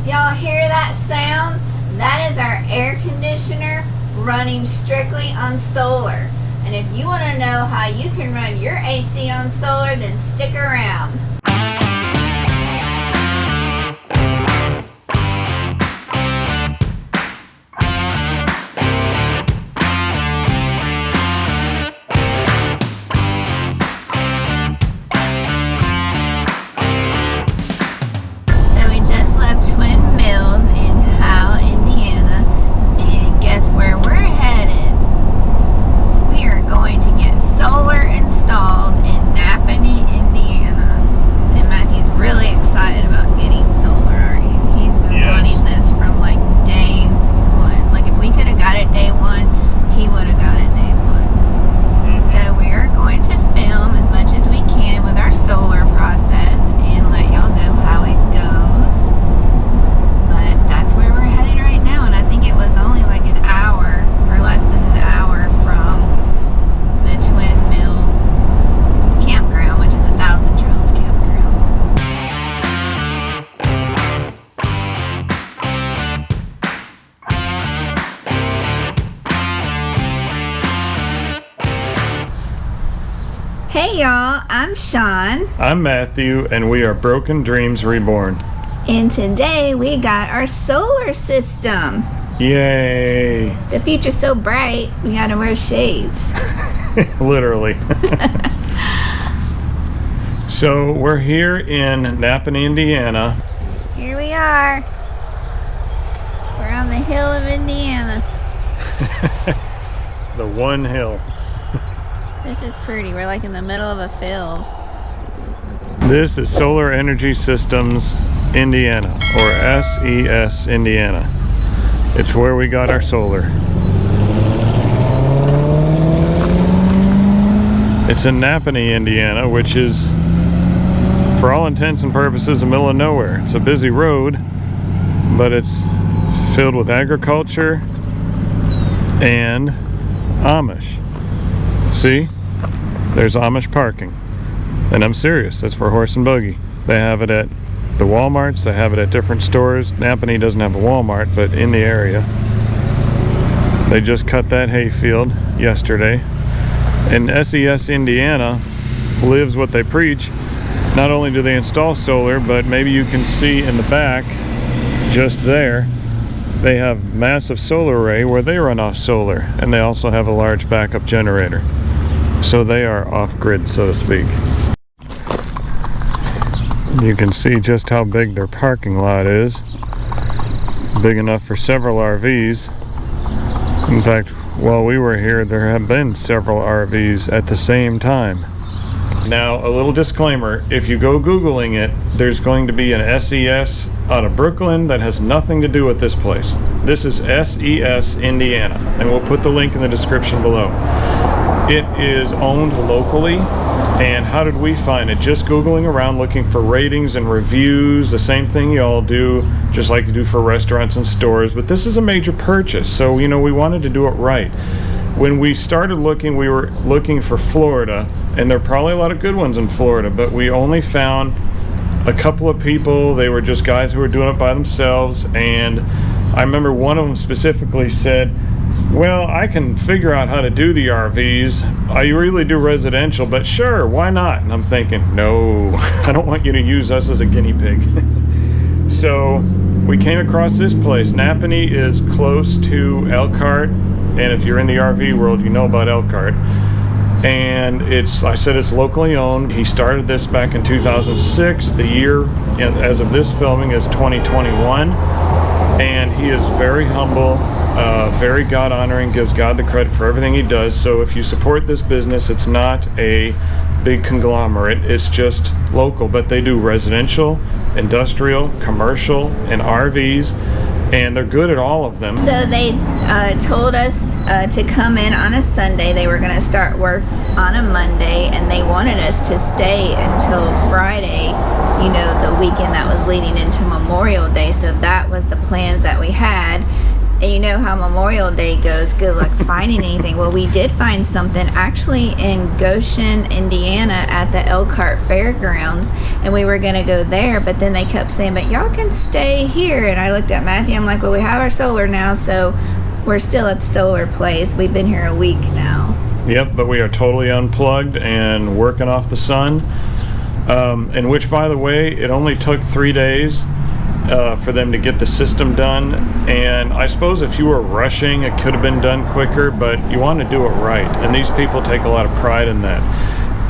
y'all hear that sound? That is our air conditioner running strictly on solar. And if you want to know how you can run your AC on solar, then stick around. Hey y'all, I'm Sean. I'm Matthew, and we are Broken Dreams Reborn. And today we got our solar system. Yay! The future's so bright, we gotta wear shades. Literally. So we're here in Napanee, Indiana. Here we are. We're on the hill of Indiana. The one hill. This is pretty. We're like in the middle of a field. This is Solar Energy Systems, Indiana, or SES, Indiana. It's where we got our solar. It's in Napanee, Indiana, which is, for all intents and purposes, the middle of nowhere. It's a busy road, but it's filled with agriculture and Amish. See? There's Amish parking. And I'm serious, that's for horse and buggy. They have it at the Walmarts, they have it at different stores. Napanee doesn't have a Walmart, but in the area. They just cut that hayfield yesterday. And SES Indiana lives what they preach. Not only do they install solar, but maybe you can see in the back, just there, they have massive solar array where they run off solar. And they also have a large backup generator. So they are off-grid, so to speak. You can see just how big their parking lot is. Big enough for several RVs. In fact, while we were here, there have been several RVs at the same time. Now, a little disclaimer, if you go Googling it, there's going to be an SES out of Brooklyn that has nothing to do with this place. This is SES Indiana, and we'll put the link in the description below. It is owned locally, and how did we find it? Just Googling around looking for ratings and reviews, the same thing y'all do, just like you do for restaurants and stores, but this is a major purchase, so we wanted to do it right. When we started looking, we were looking for Florida, and there are probably a lot of good ones in Florida, but we only found a couple of people. They were just guys who were doing it by themselves, and I remember one of them specifically said, well, I can figure out how to do the RVs. I really do residential, but sure, why not? And I'm thinking, no, I don't want you to use us as a guinea pig. So we came across this place. Napanee is close to Elkhart, and if you're in the RV world, you know about Elkhart. And I said it's locally owned. He started this back in 2006. The year, as of this filming, is 2021. And he is very humble, very God-honoring, gives God the credit for everything he does. So if you support this business, it's not a big conglomerate, it's just local, but they do residential, industrial, commercial, and RVs, and they're good at all of them. So they told us to come in on a Sunday. They were going to start work on a Monday, and they wanted us to stay until Friday, the weekend that was leading into Memorial Day. So that was the plans that we had. And you know how Memorial Day goes, good luck finding anything. Well, we did find something actually in Goshen, Indiana at the Elkhart Fairgrounds, and we were going to go there, but then they kept saying, but y'all can stay here. And I looked at Matthew, I'm like, well, we have our solar now, so we're still at the solar place. We've been here a week now. Yep, but we are totally unplugged and working off the sun. And which, by the way, it only took 3 days for them to get the system done. And I suppose if you were rushing, it could have been done quicker, but you want to do it right. And these people take a lot of pride in that.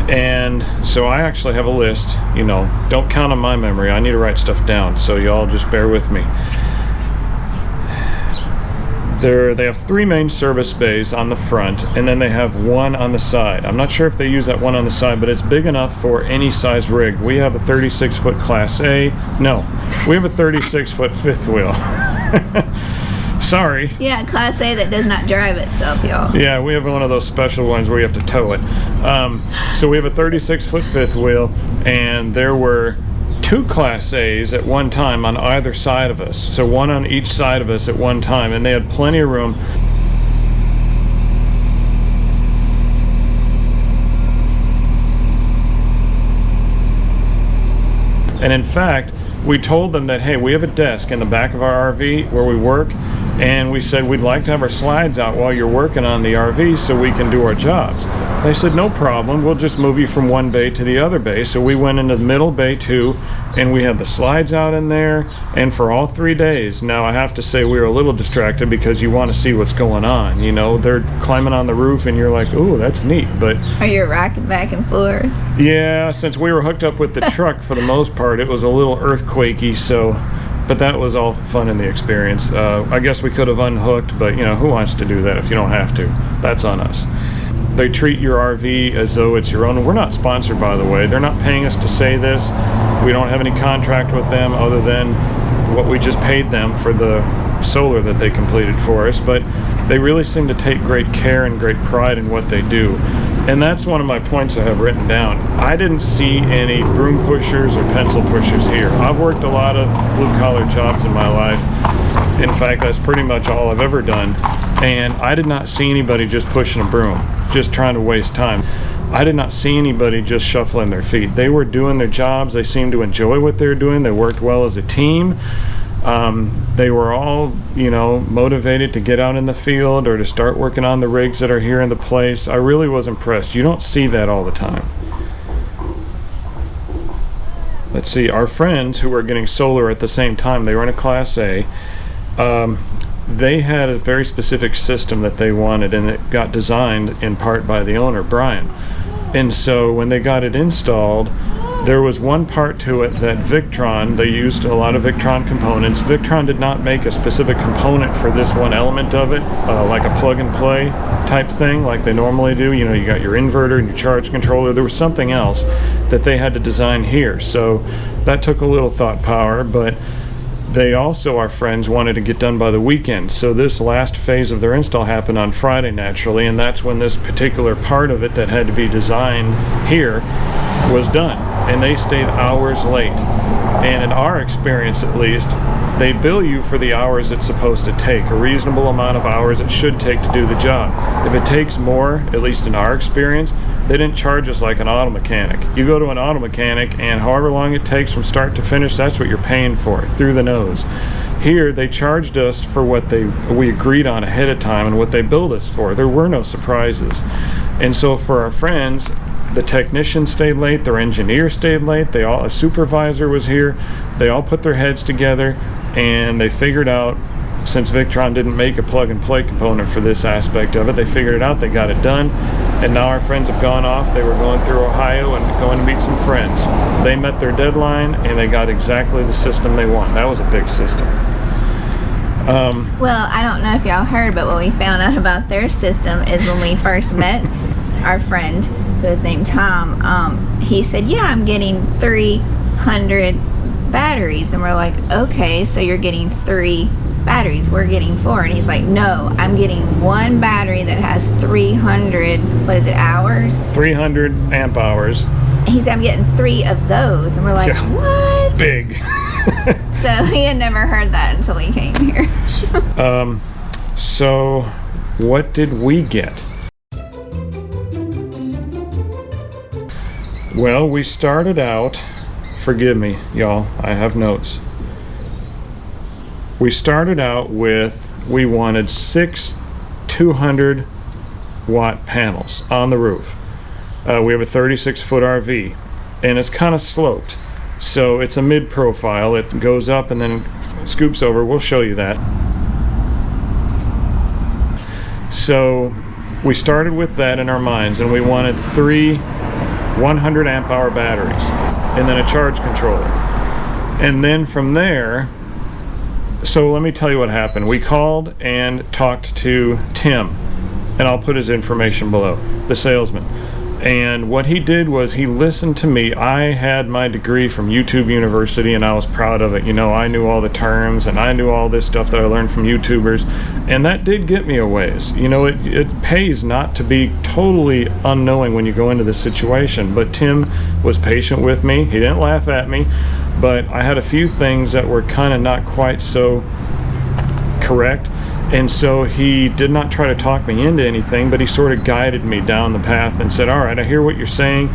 And so I actually have a list. You know, don't count on my memory. I need to write stuff down, so y'all just bear with me. They have 3 main service bays on the front, and then they have 1 on the side. I'm not sure if they use that 1 on the side, but it's big enough for any size rig. We have a 36-foot Class A. No, we have a 36-foot fifth wheel. Sorry. Yeah, Class A that does not drive itself, y'all. Yeah, we have one of those special ones where you have to tow it. So we have a 36-foot fifth wheel, and there were 2 Class A's at one time on either side of us. So 1 on each side of us at one time, and they had plenty of room. And in fact, we told them that, hey, we have a desk in the back of our RV where we work, and we said we'd like to have our slides out while you're working on the RV so we can do our jobs. They said, no problem, we'll just move you from one bay to the other bay. So we went into the middle bay too, and we had the slides out in there, and for all 3 days. Now I have to say we were a little distracted because you want to see what's going on. You know, they're climbing on the roof and you're like, ooh, that's neat. But are you rocking back and forth? Yeah, since we were hooked up with the truck for the most part, it was a little earthquakey, so, but that was all fun in the experience. I guess we could have unhooked, but you know, who wants to do that if you don't have to? That's on us. They treat your RV as though it's your own. We're not sponsored, by the way. They're not paying us to say this. We don't have any contract with them other than what we just paid them for the solar that they completed for us, but they really seem to take great care and great pride in what they do. And that's one of my points I have written down. I didn't see any broom pushers or pencil pushers here. I've worked a lot of blue-collar jobs in my life. In fact, that's pretty much all I've ever done. And I did not see anybody just pushing a broom, just trying to waste time. I did not see anybody just shuffling their feet. They were doing their jobs. They seemed to enjoy what they were doing. They worked well as a team. They were all, you know, motivated to get out in the field or to start working on the rigs that are here in the place. I really was impressed. You don't see that all the time. Let's see, our friends who were getting solar at the same time, they were in a Class A. They had a very specific system that they wanted, and it got designed in part by the owner, Brian. And so when they got it installed, there was one part to it that Victron, they used a lot of Victron components. Victron did not make a specific component for this one element of it, like a plug and play type thing like they normally do. You know, you got your inverter and your charge controller. There was something else that they had to design here. So that took a little thought power, but they also, our friends, wanted to get done by the weekend. So this last phase of their install happened on Friday, naturally, and that's when this particular part of it that had to be designed here was done. And they stayed hours late. And in our experience, at least, they bill you for the hours it's supposed to take, a reasonable amount of hours it should take to do the job. If it takes more, at least in our experience, they didn't charge us like an auto mechanic. You go to an auto mechanic, and however long it takes from start to finish, that's what you're paying for, through the nose. Here, they charged us for what we agreed on ahead of time and what they billed us for. There were no surprises. And so for our friends, the technician stayed late, their engineer stayed late, a supervisor was here, they all put their heads together, and they figured out, since Victron didn't make a plug and play component for this aspect of it, they figured it out, they got it done, and now our friends have gone off. They were going through Ohio and going to meet some friends. They met their deadline, and they got exactly the system they want. That was a big system. Well, I don't know if y'all heard, but what we found out about their system is when we first met our friend, who is named Tom, he said, yeah, I'm getting 300 batteries. And we're like, okay, so you're getting 3 batteries. We're getting 4. And he's like, no, I'm getting 1 battery that has 300, what is it, hours? 300 amp hours. He said, I'm getting 3 of those. And we're like, yeah. What? Big. So he had never heard that until we came here. So what did we get? Well, we started out, forgive me, y'all, I have notes. We started out with, we wanted 6 200 watt panels on the roof. We have a 36-foot RV, and it's kind of sloped. So it's a mid-profile. It goes up and then scoops over. We'll show you that. So we started with that in our minds, and we wanted 3 100 amp hour batteries and then a charge controller. And then from there, so let me tell you what happened. We called and talked to Tim, and I'll put his information below, the salesman. And what he did was he listened to me. I had my degree from YouTube University, and I was proud of it. You know, I knew all the terms, and I knew all this stuff that I learned from YouTubers, and that did get me a ways. You know, it pays not to be totally unknowing when you go into this situation. But Tim was patient with me. He didn't laugh at me, but I had a few things that were kind of not quite so correct. And so he did not try to talk me into anything, but he sort of guided me down the path and said, all right, I hear what you're saying.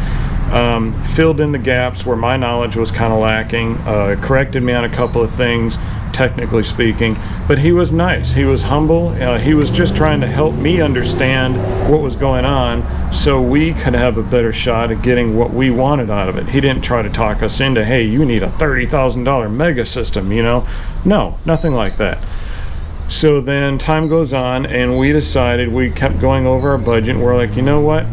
Filled in the gaps where my knowledge was kind of lacking, corrected me on a couple of things, technically speaking. But he was nice. He was humble. He was just trying to help me understand what was going on so we could have a better shot at getting what we wanted out of it. He didn't try to talk us into, hey, you need a $30,000 mega system, you know? No, nothing like that. So then time goes on, and we decided, we kept going over our budget, and we're like, you know what?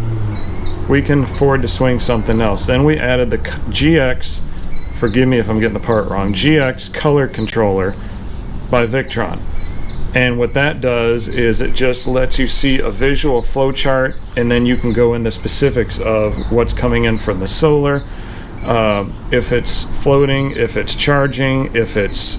We can afford to swing something else. Then we added the GX, forgive me if I'm getting the part wrong, GX color controller by Victron. And what that does is it just lets you see a visual flow chart, and then you can go in the specifics of what's coming in from the solar, if it's floating, if it's charging, if it's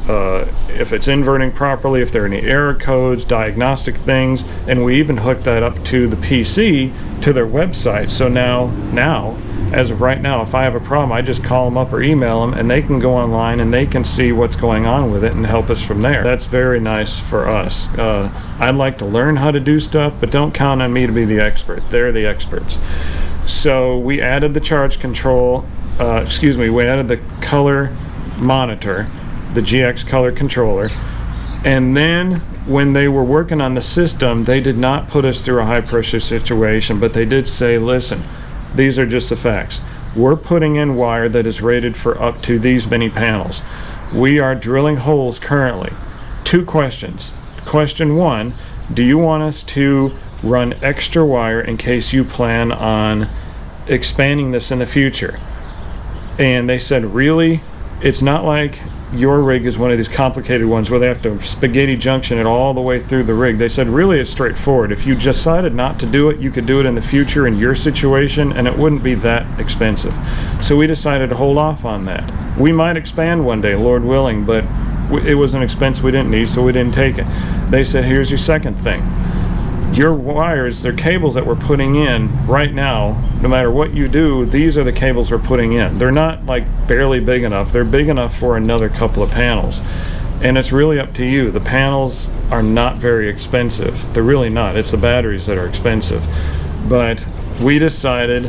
inverting properly, if there are any error codes, diagnostic things, and we even hooked that up to the PC, to their website. So now, as of right now, if I have a problem, I just call them up or email them, and they can go online and they can see what's going on with it and help us from there. That's very nice for us. I'd like to learn how to do stuff, but don't count on me to be the expert. They're the experts. So we added the charge control. We added the color monitor, the GX color controller, and then when they were working on the system, they did not put us through a high pressure situation, but they did say, listen, these are just the facts. We're putting in wire that is rated for up to these many panels. We are drilling holes currently. 2 questions. Question 1, do you want us to run extra wire in case you plan on expanding this in the future? And they said, really? It's not like your rig is one of these complicated ones where they have to spaghetti junction it all the way through the rig. They said, really, it's straightforward. If you decided not to do it, you could do it in the future in your situation, and it wouldn't be that expensive. So we decided to hold off on that. We might expand one day, Lord willing, but it was an expense we didn't need, so we didn't take it. They said, here's your second thing. Your wires, they're cables that we're putting in right now. No matter what you do, these are the cables we're putting in. They're not like barely big enough. They're big enough for another couple of panels. And it's really up to you. The panels are not very expensive. They're really not. It's the batteries that are expensive. But we decided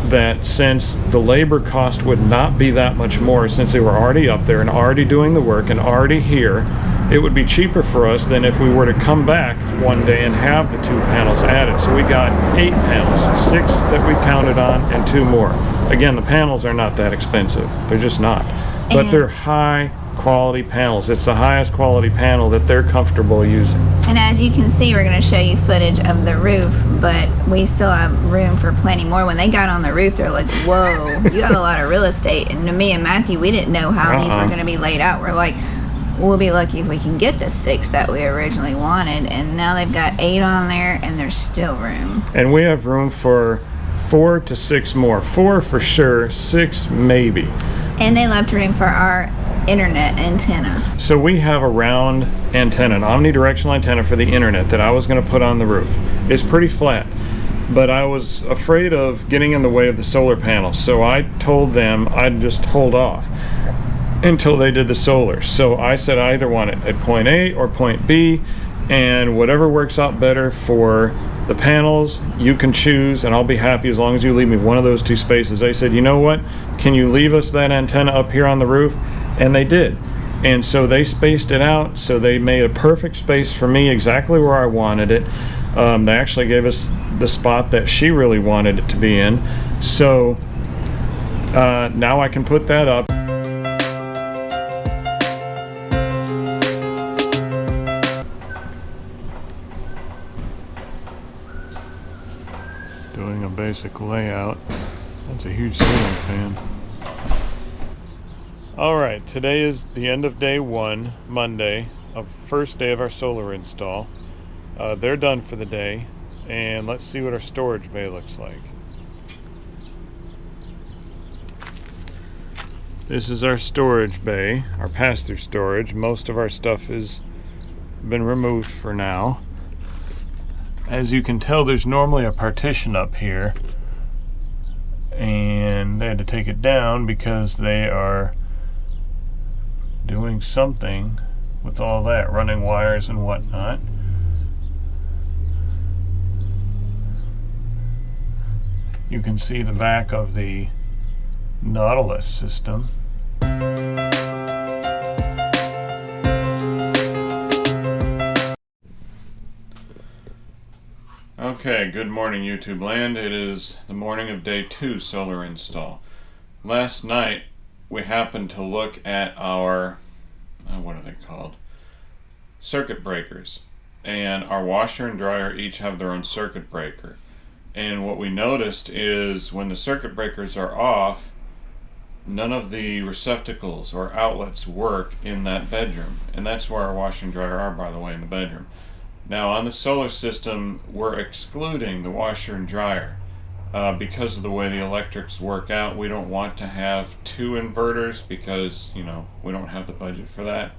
that since the labor cost would not be that much more, since they were already up there and already doing the work and already here, it would be cheaper for us than if we were to come back one day and have the 2 panels added. So we got 8 panels, 6 that we counted on and 2 more. Again, the panels are not that expensive. They're just not. But they're high quality panels. It's the highest quality panel that they're comfortable using. And as you can see, we're going to show you footage of the roof, but we still have room for plenty more. When they got on the roof, they're like, whoa, you have a lot of real estate. And to me and Matthew, we didn't know how these were going to be laid out. We're like, we'll be lucky if we can get the 6 that we originally wanted. And now they've got 8 on there, and there's still room. And we have room for 4 to 6 more. 4 for sure, 6 maybe. And they left room for our internet antenna. So we have a round antenna, an omnidirectional antenna for the internet that I was going to put on the roof. It's pretty flat, but I was afraid of getting in the way of the solar panels, so I told them I'd just hold off until they did the solar. So I said I either want it at point A or point B, and whatever works out better for the panels you can choose, and I'll be happy as long as you leave me one of those two spaces. They said, you know what, can you leave us that antenna up here on the roof? And they did. And so they spaced it out, so they made a perfect space for me, exactly where I wanted it. They actually gave us the spot that she really wanted it to be in. So now I can put that up. Doing a basic layout. That's a huge ceiling fan. Alright, today is the end of day 1, Monday, of first day of our solar install. They're done for the day, and let's see what our storage bay looks like. This is our storage bay, our pass-through storage. Most of our stuff has been removed for now. As you can tell, there's normally a partition up here, and they had to take it down because they are doing something with all that, running wires and whatnot. You can see the back of the Nautilus system. Okay, good morning YouTube land. It is the morning of day 2 solar install. Last night we happened to look at our, what are they called? Circuit breakers. And our washer and dryer each have their own circuit breaker. And what we noticed is when the circuit breakers are off, none of the receptacles or outlets work in that bedroom. And that's where our washer and dryer are, by the way, in the bedroom. Now on the solar system, we're excluding the washer and dryer. Because of the way the electrics work out, we don't want to have 2 inverters because, you know, we don't have the budget for that.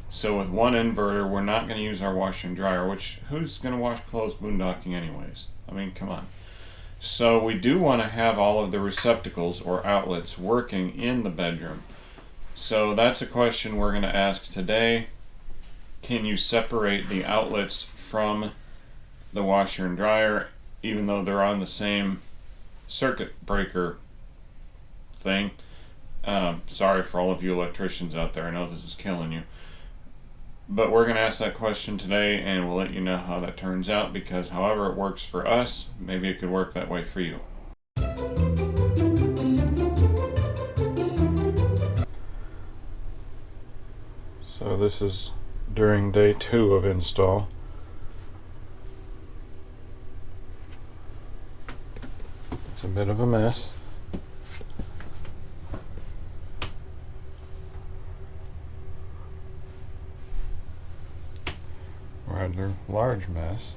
So with 1 inverter, we're not going to use our washer and dryer, which who's going to wash clothes boondocking anyways? I mean, come on. So we do want to have all of the receptacles or outlets working in the bedroom. So that's a question we're going to ask today. Can you separate the outlets from the washer and dryer even though they're on the same circuit breaker thing? Sorry for all of you electricians out there, I know this is killing you. But we're going to ask that question today, and we'll let you know how that turns out, because however it works for us, maybe it could work that way for you. So this is during day 2 of install. It's a bit of a mess. Rather large mess.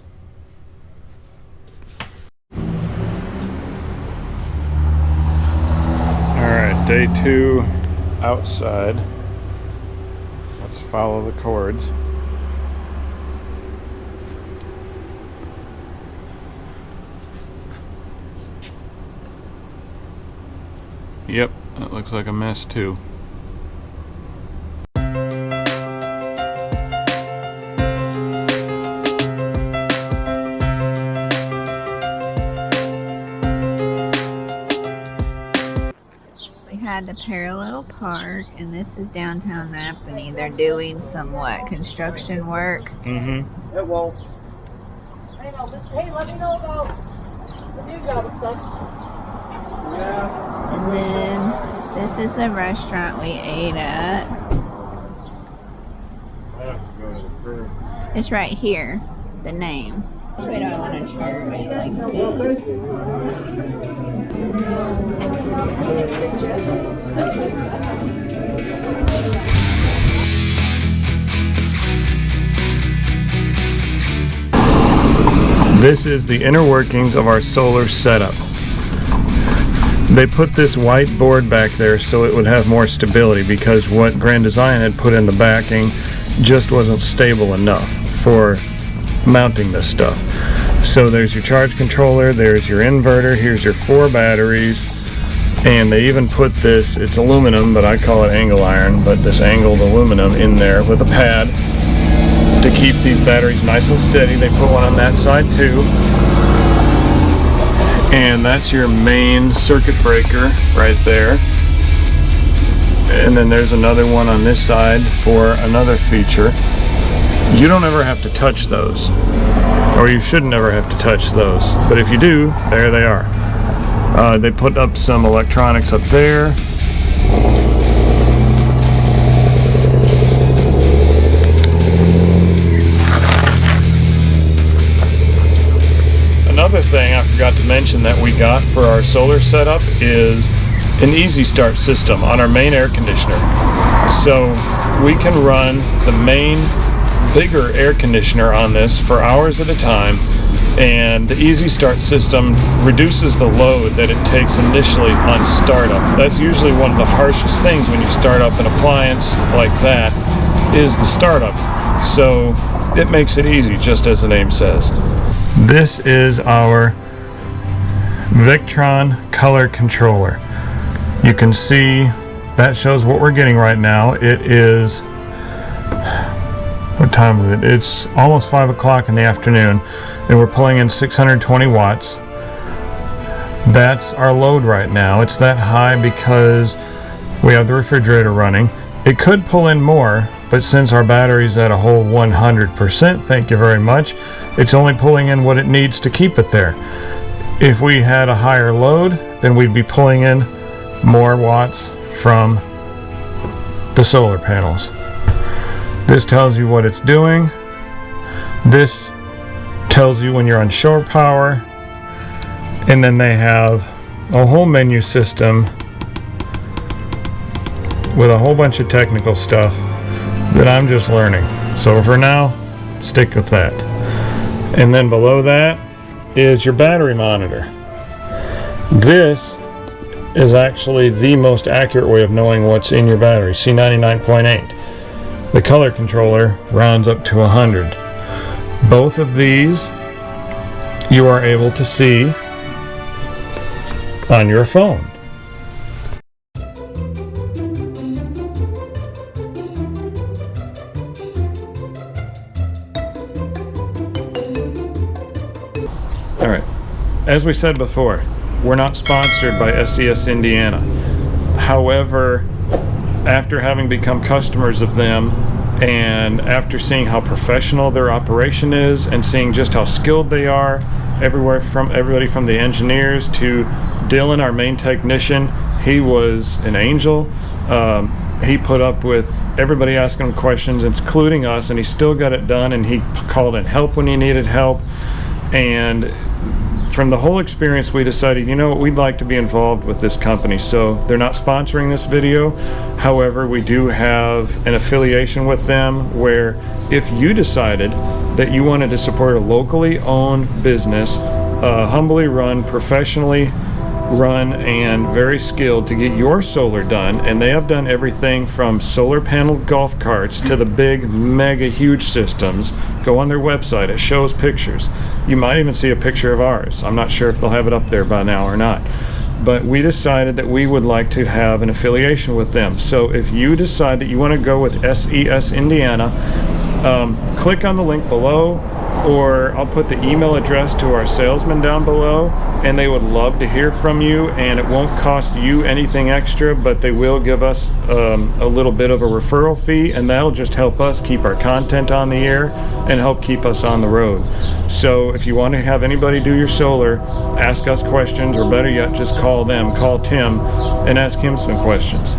Alright, day 2 outside. Let's follow the cords. Yep, that looks like a mess too. The parallel park, and this is downtown Napanee. They're doing some construction work. Mm-hmm. It won't. Hey, let me know about the new job and stuff. Yeah. And then this is the restaurant we ate at. I have to go to the curb. It's right here, the name. We don't want to turn it like this. This is the inner workings of our solar setup. They put this white board back there so it would have more stability, because what Grand Design had put in the backing just wasn't stable enough for mounting this stuff. So there's your charge controller, there's your inverter, here's your 4 batteries, and they even put this, it's aluminum, but I call it angle iron, but this angled aluminum in there with a pad to keep these batteries nice and steady. They put one on that side too. And that's your main circuit breaker right there. And then there's another one on this side for another feature. You don't ever have to touch those, or you should never have to touch those. But if you do, there they are. They put up some electronics up there. Another thing I forgot to mention that we got for our solar setup is an easy start system on our main air conditioner. So we can run the main bigger air conditioner on this for hours at a time, and the easy start system reduces the load that it takes initially on startup. That's usually one of the harshest things when you start up an appliance like that, is the startup. So it makes it easy, just as the name says. This is our Victron color controller. You can see that shows what we're getting right now. It is, what time is it? It's almost 5 o'clock in the afternoon, and we're pulling in 620 watts. That's our load right now. It's that high because we have the refrigerator running. It could pull in more, but since our battery's at a whole 100%, thank you very much, it's only pulling in what it needs to keep it there. If we had a higher load, then we'd be pulling in more watts from the solar panels. This tells you what it's doing. This tells you when you're on shore power. And then they have a whole menu system with a whole bunch of technical stuff that I'm just learning. So for now, stick with that. And then below that is your battery monitor. This is actually the most accurate way of knowing what's in your battery. See, 99.8. The color controller rounds up to 100. Both of these you are able to see on your phone. All right, as we said before, we're not sponsored by SCS Indiana. However, after having become customers of them, and after seeing how professional their operation is, and seeing just how skilled they are, everybody from the engineers to Dylan, our main technician, he was an angel. He put up with everybody asking him questions, including us, and he still got it done, and he called in help when he needed help. And from the whole experience, we decided, you know what, we'd like to be involved with this company. So they're not sponsoring this video. However, we do have an affiliation with them where if you decided that you wanted to support a locally owned business, humbly run, professionally run, and very skilled to get your solar done, and they have done everything from solar panel golf carts to the big mega huge systems. Go on their website, it shows pictures. You might even see a picture of ours. I'm not sure if they'll have it up there by now or not, but we decided that we would like to have an affiliation with them. So if you decide that you want to go with SES Indiana, click on the link below, or I'll put the email address to our salesman down below, and they would love to hear from you, and it won't cost you anything extra, but they will give us a little bit of a referral fee, and that'll just help us keep our content on the air and help keep us on the road. So if you want to have anybody do your solar, ask us questions, or better yet, just call them, call Tim, and ask him some questions.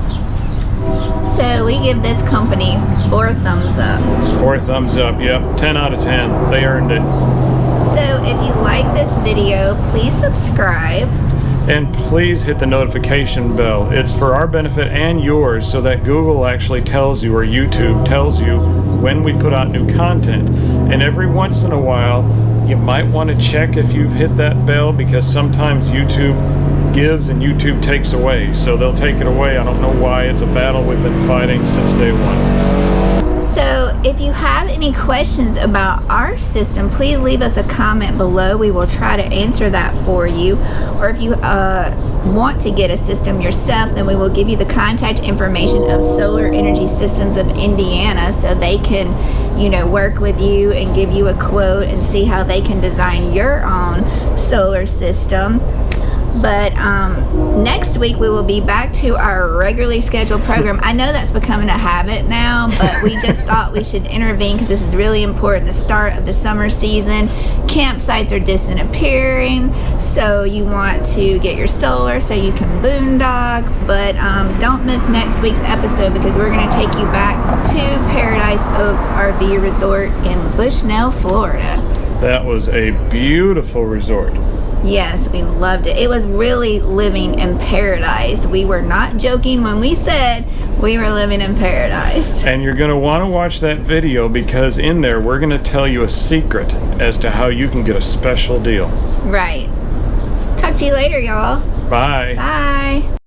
So we give this company 4 thumbs up. 4 thumbs up, yep. 10 out of 10. They earned it. So if you like this video, please subscribe. And please hit the notification bell. It's for our benefit and yours, so that Google actually tells you, or YouTube tells you, when we put out new content. And every once in a while, you might want to check if you've hit that bell, because sometimes YouTube gives and YouTube takes away. So they'll take it away. I don't know why. It's a battle we've been fighting since day one. So if you have any questions about our system, please leave us a comment below. We will try to answer that for you. Or if you want to get a system yourself, then we will give you the contact information of Solar Energy Systems of Indiana, so they can, work with you and give you a quote and see how they can design your own solar system. But next week we will be back to our regularly scheduled program. I know that's becoming a habit now, but we just thought we should intervene because this is really important. The start of the summer season, campsites are disappearing, so you want to get your solar so you can boondock. But don't miss next week's episode because we're going to take you back to Paradise Oaks RV Resort in Bushnell, Florida. That was a beautiful resort. Yes, we loved it. It was really living in paradise. We were not joking when we said we were living in paradise. And you're going to want to watch that video because in there we're going to tell you a secret as to how you can get a special deal. Right. Talk to you later, y'all. Bye. Bye.